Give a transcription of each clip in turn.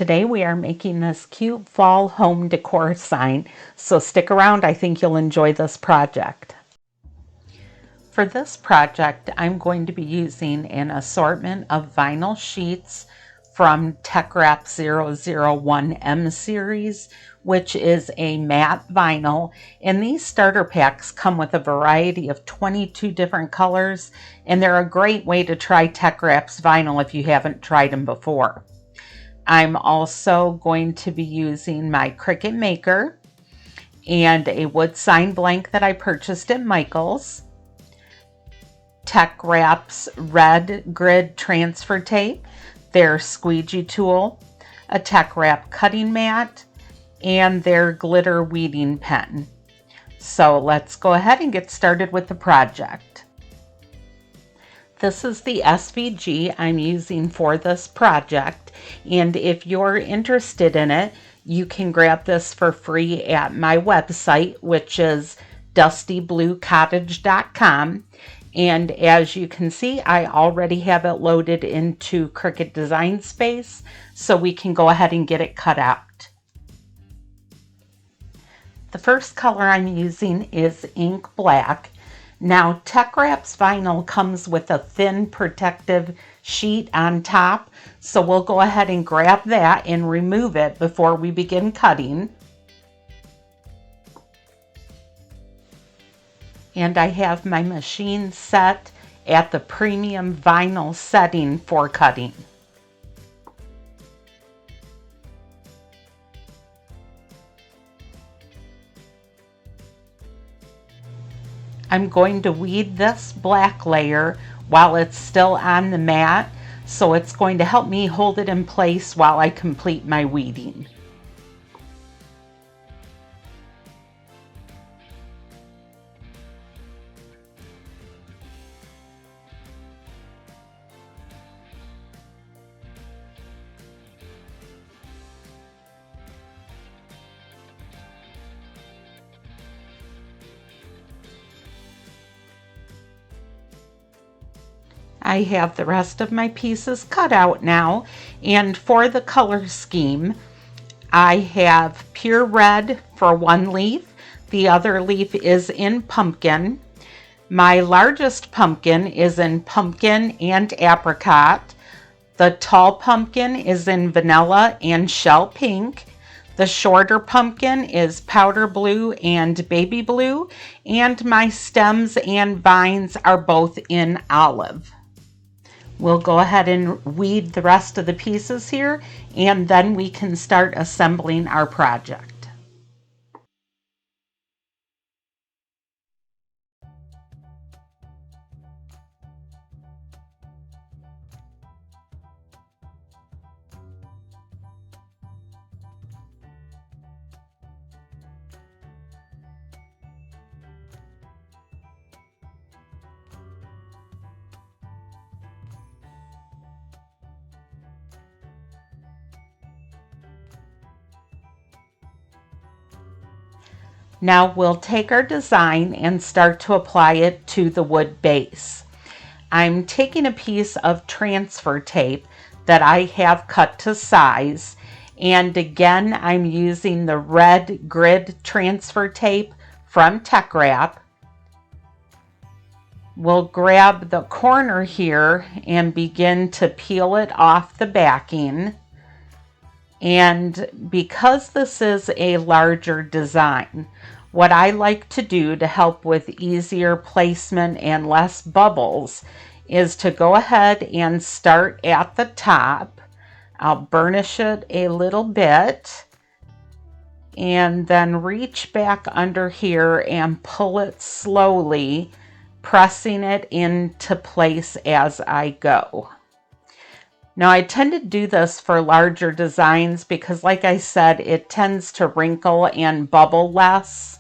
Today we are making this cute fall home decor sign, so stick around. I think you'll enjoy this project. For this project, I'm going to be using an assortment of vinyl sheets from TeckWrap 001M series, which is a matte vinyl, and these starter packs come with a variety of 22 different colors, and they're a great way to try TeckWrap's vinyl if you haven't tried them before. I'm also going to be using my Cricut Maker and a wood sign blank that I purchased at Michael's, TeckWrap's red grid transfer tape, their squeegee tool, a TeckWrap cutting mat, and their glitter weeding pen. So let's go ahead and get started with the project. This is the SVG I'm using for this project, and if you're interested in it, you can grab this for free at my website, which is dustybluecottage.com. And as you can see, I already have it loaded into Cricut Design Space, so we can go ahead and get it cut out. The first color I'm using is ink black. Now, TeckWrap's vinyl comes with a thin protective sheet on top, so we'll go ahead and grab that and remove it before we begin cutting. And I have my machine set at the premium vinyl setting for cutting. I'm going to weed this black layer while it's still on the mat, so it's going to help me hold it in place while I complete my weeding. I have the rest of my pieces cut out now, and for the color scheme, I have pure red for one leaf. The other leaf is in pumpkin. My largest pumpkin is in pumpkin and apricot. The tall pumpkin is in vanilla and shell pink. The shorter pumpkin is powder blue and baby blue, and my stems and vines are both in olive. We'll go ahead and weed the rest of the pieces here, and then we can start assembling our project. Now we'll take our design and start to apply it to the wood base. I'm taking a piece of transfer tape that I have cut to size, and again I'm using the red grid transfer tape from TeckWrap. We'll grab the corner here and begin to peel it off the backing. And because this is a larger design, what I like to do to help with easier placement and less bubbles is to go ahead and start at the top. I'll burnish it a little bit and then reach back under here and pull it slowly, pressing it into place as I go. Now I tend to do this for larger designs because, like I said, it tends to wrinkle and bubble less.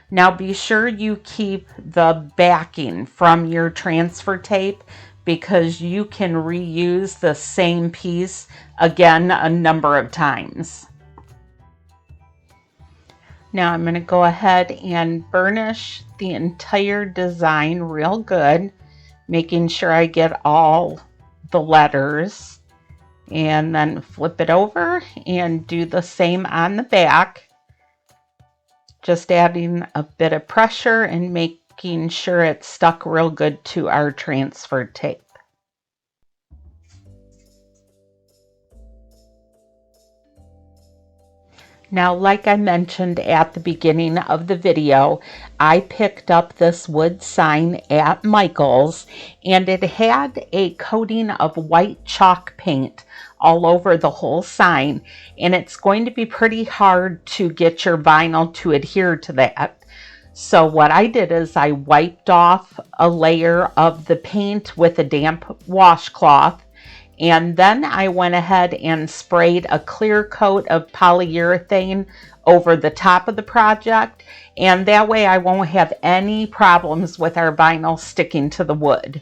Now be sure you keep the backing from your transfer tape because you can reuse the same piece again a number of times. Now I'm going to go ahead and burnish the entire design real good, making sure I get all the letters. And then flip it over and do the same on the back. Just adding a bit of pressure and making sure it's stuck real good to our transfer tape. Now, like I mentioned at the beginning of the video, I picked up this wood sign at Michael's, and it had a coating of white chalk paint all over the whole sign, and it's going to be pretty hard to get your vinyl to adhere to that. So what I did is I wiped off a layer of the paint with a damp washcloth, and then I went ahead and sprayed a clear coat of polyurethane over the top of the project, and that way I won't have any problems with our vinyl sticking to the wood.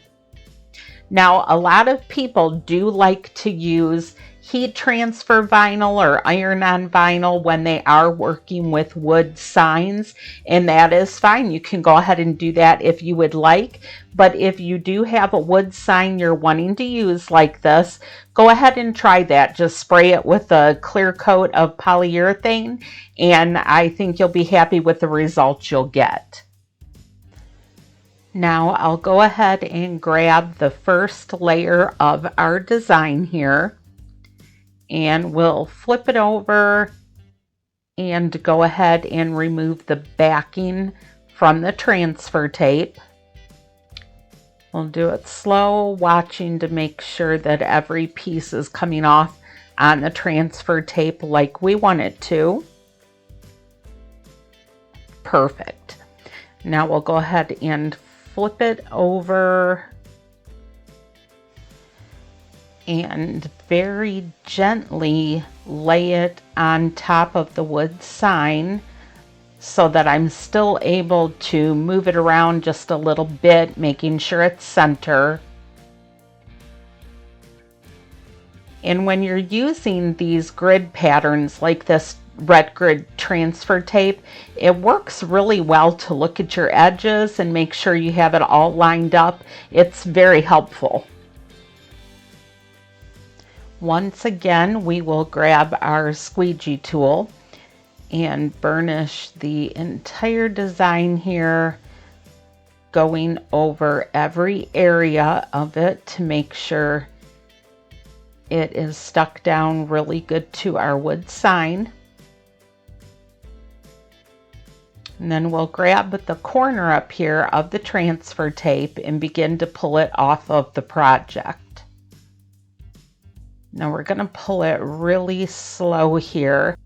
Now, a lot of people do like to use heat transfer vinyl or iron-on vinyl when they are working with wood signs, and that is fine. You can go ahead and do that if you would like, but if you do have a wood sign you're wanting to use like this, go ahead and try that. Just spray it with a clear coat of polyurethane, and I think you'll be happy with the results you'll get. Now I'll go ahead and grab the first layer of our design here, and we'll flip it over and go ahead and remove the backing from the transfer tape. We'll do it slow, watching to make sure that every piece is coming off on the transfer tape like we want it to. Perfect. Now we'll go ahead and flip it over and very gently lay it on top of the wood sign so that I'm still able to move it around just a little bit, making sure it's center. And when you're using these grid patterns like this red grid transfer tape, it works really well to look at your edges and make sure you have it all lined up. It's very helpful. Once again, we will grab our squeegee tool and burnish the entire design here, going over every area of it to make sure it is stuck down really good to our wood sign. And then we'll grab the corner up here of the transfer tape and begin to pull it off of the project. Now we're going to pull it really slow here,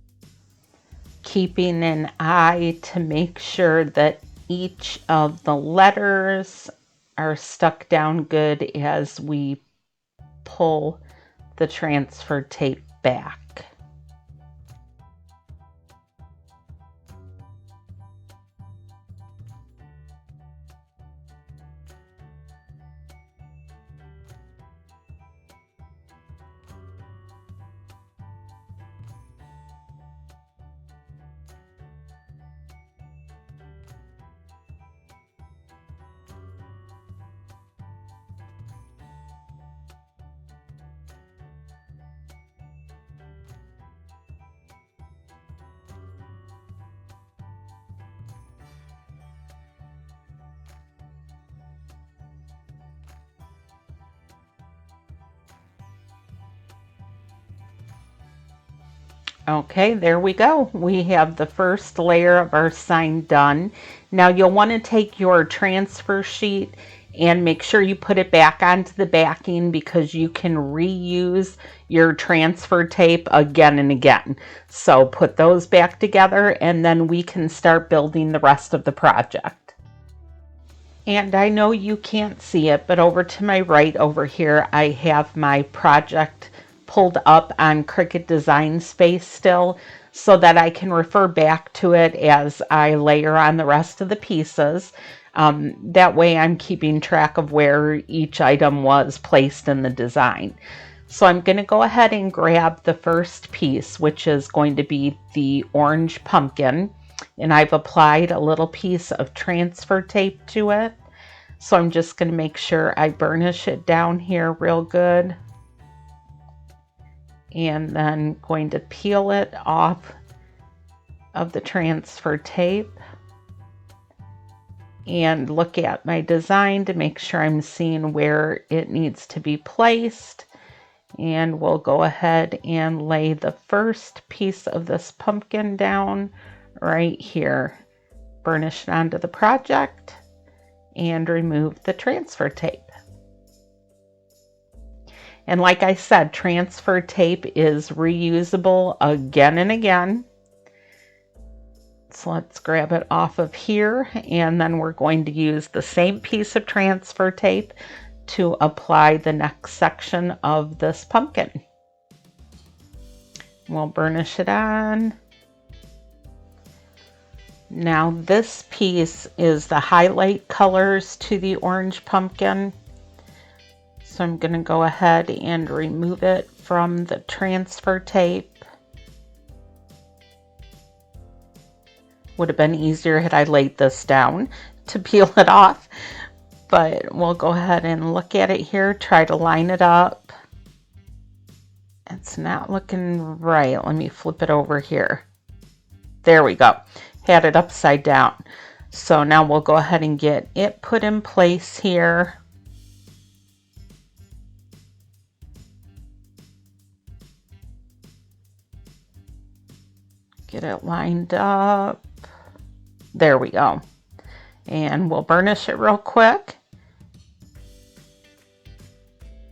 keeping an eye to make sure that each of the letters are stuck down good as we pull the transfer tape back. Okay, there we go. We have the first layer of our sign done. Now you'll want to take your transfer sheet and make sure you put it back onto the backing, because you can reuse your transfer tape again and again. So put those back together and then we can start building the rest of the project. And I know you can't see it, but over to my right over here, I have my project pulled up on Cricut Design Space still, so that I can refer back to it as I layer on the rest of the pieces. That way I'm keeping track of where each item was placed in the design. So I'm going to go ahead and grab the first piece, which is going to be the orange pumpkin, and I've applied a little piece of transfer tape to it. So I'm just going to make sure I burnish it down here real good. and then going to peel it off of the transfer tape and look at my design to make sure I'm seeing where it needs to be placed. And we'll go ahead and lay the first piece of this pumpkin down right here. Burnish it onto the project and remove the transfer tape. And like I said, transfer tape is reusable again and again. So let's grab it off of here, and then we're going to use the same piece of transfer tape to apply the next section of this pumpkin. We'll burnish it on. Now this piece is the highlight colors to the orange pumpkin. So I'm going to go ahead and remove it from the transfer tape. Would have been easier had I laid this down to peel it off, but we'll go ahead and look at it here, try to line it up. It's not looking right. Let me flip it over here. There we go. Had it upside down. So now we'll go ahead and get it put in place here. Get it lined up. There we go. And we'll burnish it real quick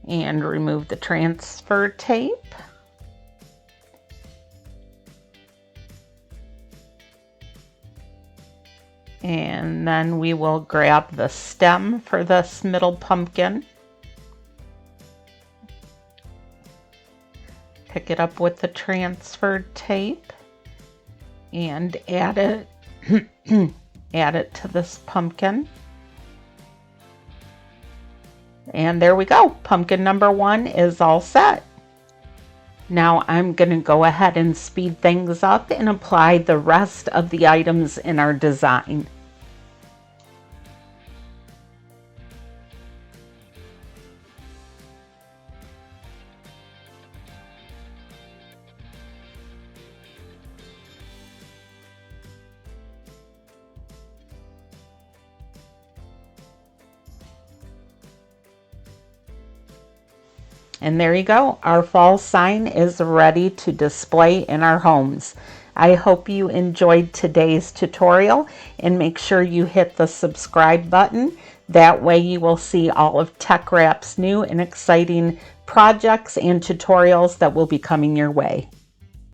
and remove the transfer tape. And then we will grab the stem for this middle pumpkin. Pick it up with the transferred tape and add it add it to this pumpkin. And there we go. Pumpkin number 1 is all set. Now I'm going to go ahead and speed things up and apply the rest of the items in our design. And there you go. Our fall sign is ready to display in our homes. I hope you enjoyed today's tutorial, and make sure you hit the subscribe button. That way you will see all of TeckWrap's new and exciting projects and tutorials that will be coming your way.